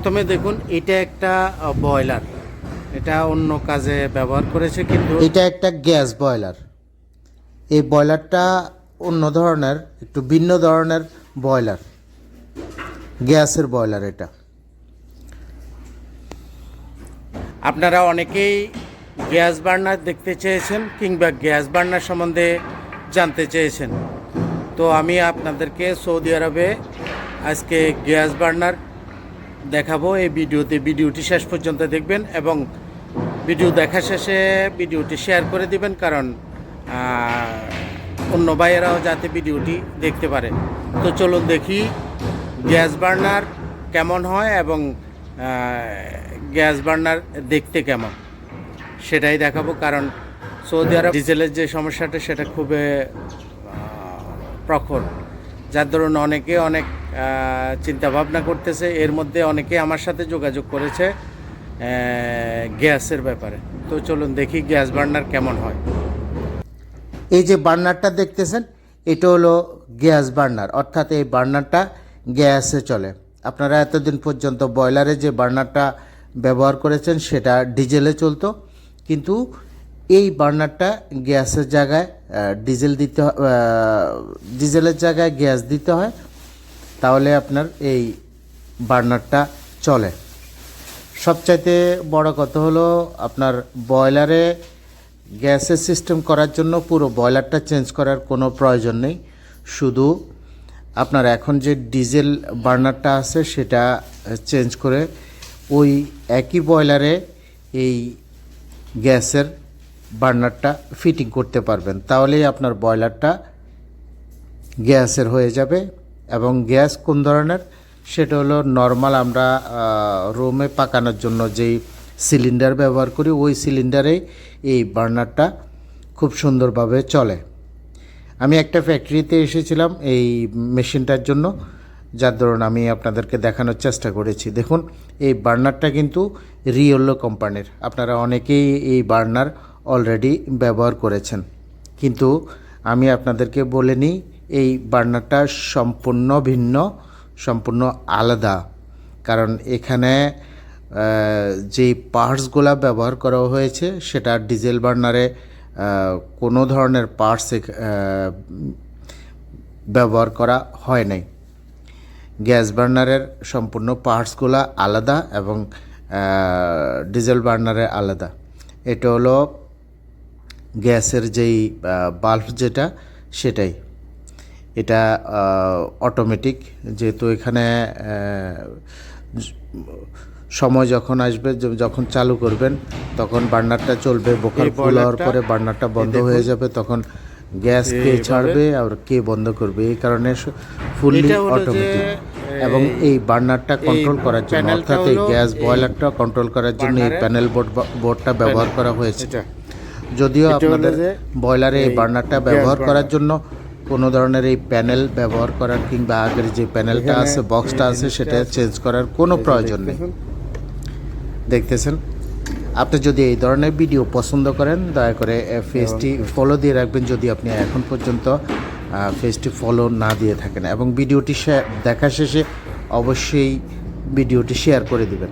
প্রথমে দেখুন এটা একটা বয়লার, এটা অন্য কাজে ব্যবহার করেছে, কিন্তু এটা একটা গ্যাস বয়লার। এই বয়লারটা অন্য ধরনের, একটু ভিন্ন ধরনের বয়লার, গ্যাসের বয়লার এটা। আপনারা অনেকেই গ্যাস বার্নার দেখতে চেয়েছেন কিংবা গ্যাস বার্নার সম্বন্ধে জানতে চেয়েছেন, তো আমি আপনাদেরকে সৌদি আরবে আজকে গ্যাস বার্নার দেখাবো এই ভিডিওতে। ভিডিওটি শেষ পর্যন্ত দেখবেন এবং ভিডিও দেখা শেষে ভিডিওটি শেয়ার করে দিবেন, কারণ অন্য ভাইয়েরাও যাতে ভিডিওটি দেখতে পারে। তো চলুন দেখি গ্যাস বার্নার কেমন হয় এবং গ্যাস বার্নার দেখতে কেমন সেটাই দেখাবো। কারণ সৌদি আরব ডিজেলের যে সমস্যাটা সেটা খুবই প্রখর, যার দরুন অনেকে অনেক চিন্তা ভাবনা করতেছে। এর মধ্যে অনেকে আমার সাথে যোগাযোগ করেছে গ্যাসের ব্যাপারে। তো চলুন দেখি গ্যাস বার্নার কেমন হয়। এই যে বার্নারটা দেখতেছেন, এটা হলো গ্যাস বার্নার, অর্থাৎ এই বার্নারটা গ্যাসে চলে। আপনারা এতদিন পর্যন্ত বয়লারে যে বার্নারটা ব্যবহার করেছেন সেটা ডিজেলে চলতো, কিন্তু এই বার্নারটা গ্যাসের জায়গায় ডিজেলের জায়গায় গ্যাস দিতে হয়, তাহলে আপনার এই বার্নারটা চলে। সবচাইতে বড় কথা হলো আপনার বয়লারে গ্যাসের সিস্টেম করার জন্য পুরো বয়লারটা চেঞ্জ করার কোনো প্রয়োজন নেই। শুধু আপনার এখন যে ডিজেল বার্নারটা আছে সেটা চেঞ্জ করে ওই একই বয়লারে এই গ্যাসের বার্নারটা ফিটিং করতে পারবেন, তাহলেই আপনার বয়লারটা গ্যাসের হয়ে যাবে। এবং গ্যাস কোন ধরনের, সেটা হলো নর্মাল আমরা রুমে পাকানোর জন্য যেই সিলিন্ডার ব্যবহার করি ওই সিলিন্ডারেই এই বার্নারটা খুব সুন্দরভাবে চলে। আমি একটা ফ্যাক্টরিতে এসেছিলাম এই মেশিনটার জন্য, যার দরুন আমি আপনাদেরকে দেখানোর চেষ্টা করেছি। দেখুন এই বার্নারটা কিন্তু রিওলো কোম্পানির। আপনারা অনেকেই এই বার্নার অলরেডি ব্যবহার করেছেন, কিন্তু আমি আপনাদেরকে বলে নিই এই বার্নারটা সম্পূর্ণ ভিন্ন, সম্পূর্ণ আলাদা। কারণ এখানে যেই পার্টসগুলো ব্যবহার করা হয়েছে সেটা ডিজেল বার্নারে কোনো ধরনের পার্টস ব্যবহার করা হয় নাই। গ্যাস বার্নারের সম্পূর্ণ পার্টসগুলো আলাদা এবং ডিজেল বার্নারে আলাদা। এটা হলো গ্যাসের যেই বাল্ব যেটা সেটাই, এটা অটোমেটিক। যেহেতু এখানে সময় যখন আসবে, যখন চালু করবেন তখন বার্নারটা চলবে, বোকার ফুল হওয়ার পরে বার্নারটা বন্ধ হয়ে যাবে, তখন গ্যাস কে ছাড়বে আর কে বন্ধ করবে, এই কারণে ফুললি অটোমেটিক। এবং এই বার্নারটা কন্ট্রোল করার জন্য, অর্থাৎ এই গ্যাস বয়লারটা কন্ট্রোল করার জন্য এই প্যানেল বোর্ডটা ব্যবহার করা হয়েছে। যদিও আপনাদের বয়লারে এই বার্নারটা ব্যবহার করার জন্য কোনো ধরনের এই প্যানেল ব্যবহার করার কিংবা আগের যে প্যানেলটা আছে, বক্সটা আছে, সেটা চেঞ্জ করার কোনো প্রয়োজন নেই। দেখতেছেন, আপনি যদি এই ধরনের ভিডিও পছন্দ করেন দয়া করে পেজটি ফলো দিয়ে রাখবেন, যদি আপনি এখন পর্যন্ত পেজটি ফলো না দিয়ে থাকেন, এবং ভিডিওটি দেখা শেষে অবশ্যই ভিডিওটি শেয়ার করে দিবেন।